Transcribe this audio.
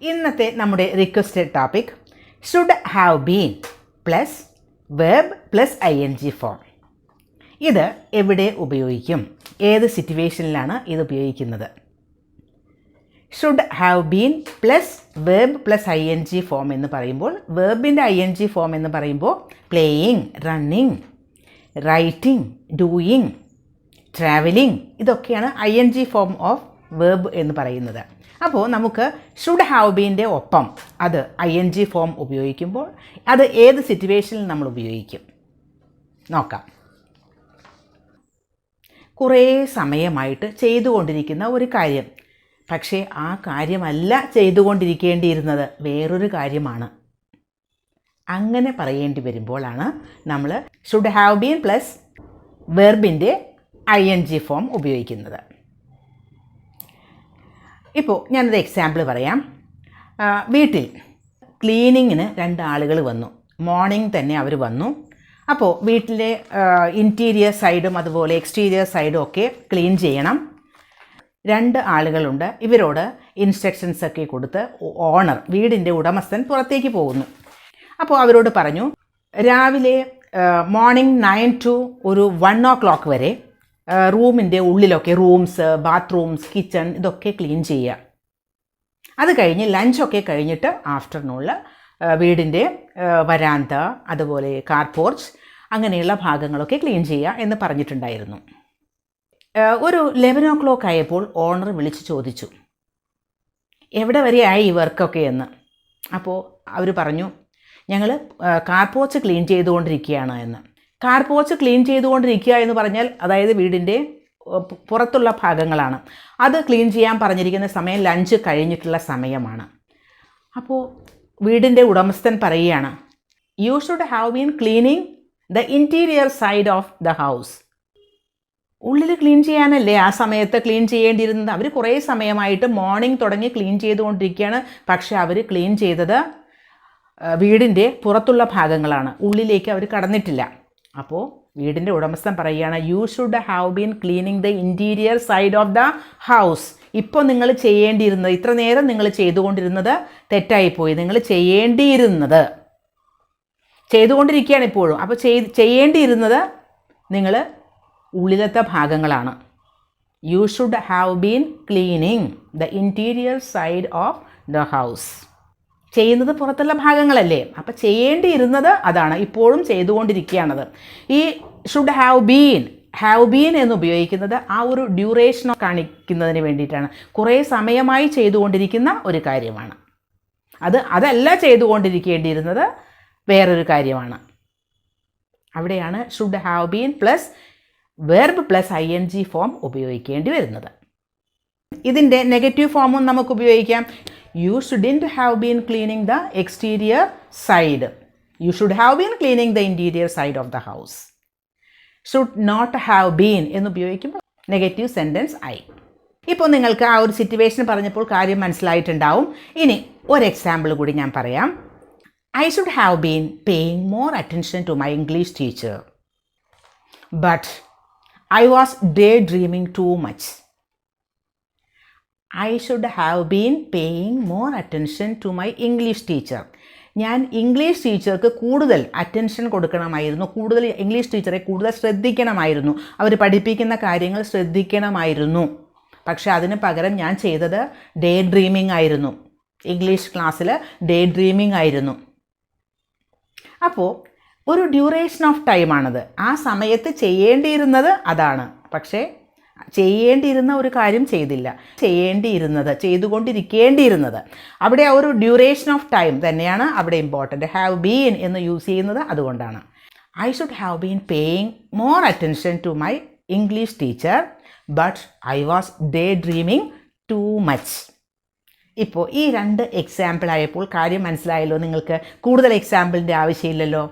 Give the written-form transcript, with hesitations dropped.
ഇന്നത്തെ നമ്മുടെ requested topic should have been plus verb plus ING form. ഇത് എവിടെ ഉപയോഗിക്കും? ഏത് സിറ്റുവേഷനിലാണ് ഇത് ഉപയോഗിക്കുന്നത്? Should have been plus verb plus ING form എന്ന് പറയുമ്പോൾ, വെർബിൻ്റെ ING ഫോം എന്ന് പറയുമ്പോൾ playing, running, writing, doing, travelling, ഇതൊക്കെയാണ് ING ഫോം ഓഫ് വെർബ് എന്ന് പറയുന്നത്. അപ്പോൾ നമുക്ക് ഷുഡ് ഹാവ് ബീൻ്റെ ഒപ്പം അത് ING ഫോം ഉപയോഗിക്കുമ്പോൾ അത് ഏത് സിറ്റുവേഷനിൽ നമ്മൾ ഉപയോഗിക്കും നോക്കാം. കുറേ സമയമായിട്ട് ചെയ്തുകൊണ്ടിരിക്കുന്ന ഒരു കാര്യം, പക്ഷേ ആ കാര്യമല്ല ചെയ്തുകൊണ്ടിരിക്കേണ്ടിയിരുന്നത്, വേറൊരു കാര്യമാണ്. അങ്ങനെ പറയേണ്ടി വരുമ്പോഴാണ് നമ്മൾ ഷുഡ് ഹാവ് ബീൻ പ്ലസ് വെർബിൻ്റെ ING ഫോം ഉപയോഗിക്കുന്നത്. ഇപ്പോൾ ഞാനൊരു എക്സാമ്പിൾ പറയാം. വീട്ടിൽ ക്ലീനിങ്ങിന് 2 ആളുകൾ വന്നു. മോർണിംഗ് തന്നെ അവർ വന്നു. അപ്പോൾ വീട്ടിലെ ഇൻറ്റീരിയർ സൈഡും അതുപോലെ എക്സ്റ്റീരിയർ സൈഡും ഒക്കെ ക്ലീൻ ചെയ്യണം. 2 ആളുകളുണ്ട്. ഇവരോട് ഇൻസ്ട്രക്ഷൻസ് ഒക്കെ കൊടുത്ത് ഓണർ, വീടിൻ്റെ ഉടമസ്ഥൻ പുറത്തേക്ക് പോകുന്നു. അപ്പോൾ അവരോട് പറഞ്ഞു, രാവിലെ മോർണിംഗ് 9 to ഒരു 1 o'clock വരെ റൂമിൻ്റെ ഉള്ളിലൊക്കെ റൂംസ്, ബാത്റൂംസ്, കിച്ചൺ ഇതൊക്കെ ക്ലീൻ ചെയ്യുക. അത് കഴിഞ്ഞ് ലഞ്ചൊക്കെ കഴിഞ്ഞിട്ട് ആഫ്റ്റർനൂണിൽ വീടിൻ്റെ വരാന്ത, അതുപോലെ കാർ പോർച്ച്, അങ്ങനെയുള്ള ഭാഗങ്ങളൊക്കെ ക്ലീൻ ചെയ്യുക എന്ന് പറഞ്ഞിട്ടുണ്ടായിരുന്നു. ഒരു 11 o'clock ആയപ്പോൾ ഓണർ വിളിച്ച് ചോദിച്ചു, എവിടെ വരെയായി ഈ വർക്കൊക്കെ എന്ന്. അപ്പോൾ അവർ പറഞ്ഞു, ഞങ്ങൾ കാർ പോർച്ച് ക്ലീൻ ചെയ്തുകൊണ്ടിരിക്കുകയാണ് എന്ന്. കാർ പോർച്ച് ക്ലീൻ ചെയ്തുകൊണ്ടിരിക്കുക എന്ന് പറഞ്ഞാൽ അതായത് വീടിൻ്റെ പുറത്തുള്ള ഭാഗങ്ങളാണ്. അത് ക്ലീൻ ചെയ്യാൻ പറഞ്ഞിരിക്കുന്ന സമയം ലഞ്ച് കഴിഞ്ഞിട്ടുള്ള സമയമാണ്. അപ്പോൾ വീടിൻ്റെ ഉടമസ്ഥൻ പറയുകയാണ്, you should have been cleaning the interior side of the house. ഉള്ളിൽ ക്ലീൻ ചെയ്യാനല്ലേ ആ സമയത്ത് ക്ലീൻ ചെയ്യേണ്ടിയിരുന്നത്. അവർ കുറേ സമയമായിട്ട് മോർണിംഗ് തുടങ്ങി ക്ലീൻ ചെയ്തുകൊണ്ടിരിക്കുകയാണ്. പക്ഷേ അവർ ക്ലീൻ ചെയ്തത് വീടിൻ്റെ പുറത്തുള്ള ഭാഗങ്ങളാണ്, ഉള്ളിലേക്ക് അവർ കടന്നിട്ടില്ല. അപ്പോൾ വീടിൻ്റെ ഉടമസ്ഥൻ പറയുകയാണ്, you should have been cleaning the interior side of the house. ഇപ്പോൾ നിങ്ങൾ ചെയ്യേണ്ടിയിരുന്നത്, ഇത്ര നേരം നിങ്ങൾ ചെയ്തുകൊണ്ടിരുന്നത് തെറ്റായിപ്പോയി. നിങ്ങൾ ചെയ്തുകൊണ്ടിരിക്കുകയാണ് ഇപ്പോഴും. അപ്പോൾ ചെയ്യേണ്ടിയിരുന്നത് നിങ്ങൾ ഉള്ളിലത്തെ ഭാഗങ്ങളാണ്. You should have been cleaning the interior side of the house. ചെയ്യുന്നത് പുറത്തുള്ള ഭാഗങ്ങളല്ലേ, അപ്പോൾ ചെയ്യേണ്ടിയിരുന്നത് അതാണ്, ഇപ്പോഴും ചെയ്തുകൊണ്ടിരിക്കുകയാണത്. ഈ ഷുഡ് ഹാവ് ബീൻ എന്ന് ഉപയോഗിക്കുന്നത് ആ ഒരു ഡ്യൂറേഷൻ കാണിക്കുന്നതിന് വേണ്ടിയിട്ടാണ്. കുറേ സമയമായി ചെയ്തുകൊണ്ടിരിക്കുന്ന ഒരു കാര്യമാണ്. അതല്ല ചെയ്തുകൊണ്ടിരിക്കേണ്ടിയിരുന്നത്, വേറൊരു കാര്യമാണ്. അവിടെയാണ് should have been plus verb plus ING form ഉപയോഗിക്കേണ്ടി വരുന്നത്. ഇതിൻ്റെ നെഗറ്റീവ് ഫോമും നമുക്ക് ഉപയോഗിക്കാം. You shouldn't have been cleaning the exterior side. You should have been cleaning the interior side of the house. Should not have been എന്ന് ഉപയോഗിക്കുമ്പോൾ negative sentence ആയി. ഇപ്പോൾ നിങ്ങൾക്ക് ആ ഒരു സിറ്റുവേഷൻ പറഞ്ഞപ്പോൾ കാര്യം മനസ്സിലായിട്ടുണ്ടാവും. ഇനി ഒരു എക്സാമ്പിൾ കൂടി ഞാൻ പറയാം. I should have been paying more attention to my English teacher, but I was daydreaming too much. I should have been paying more attention to my English teacher. ഞാൻ ഇംഗ്ലീഷ് ടീച്ചർക്ക് കൂടുതൽ അറ്റൻഷൻ കൊടുക്കണമായിരുന്നു, കൂടുതൽ English ടീച്ചറെ കൂടുതൽ ശ്രദ്ധിക്കണമായിരുന്നു, അവർ പഠിപ്പിക്കുന്ന കാര്യങ്ങൾ ശ്രദ്ധിക്കണമായിരുന്നു. പക്ഷേ അതിന് പകരം ഞാൻ ചെയ്തത് ഡേ ഡ്രീമിംഗ് ആയിരുന്നു. ഇംഗ്ലീഷ് ക്ലാസ്സിൽ ഡേ ഡ്രീമിംഗ് ആയിരുന്നു. അപ്പോൾ ഒരു ഡ്യൂറേഷൻ ഓഫ് ടൈമാണത്. ആ സമയത്ത് ചെയ്യേണ്ടിയിരുന്നത് അതാണ്, പക്ഷേ ചെയ്യേണ്ടിയിരുന്ന ഒരു കാര്യം ചെയ്തില്ല. ചെയ്തുകൊണ്ടിരിക്കേണ്ടിയിരുന്നത്, അവിടെ ആ ഒരു ഡ്യൂറേഷൻ ഓഫ് ടൈം തന്നെയാണ് അവിടെ ഇമ്പോർട്ടൻ്റ്. ഹാവ് ബീൻ എന്ന് യൂസ് ചെയ്യുന്നത് അതുകൊണ്ടാണ്. I should have been paying more attention to my English teacher, but I was daydreaming too much. ഇപ്പോൾ ഈ 2 എക്സാമ്പിൾ ആയപ്പോൾ കാര്യം മനസ്സിലായല്ലോ നിങ്ങൾക്ക്. കൂടുതൽ എക്സാമ്പിളിൻ്റെ ആവശ്യമില്ലല്ലോ.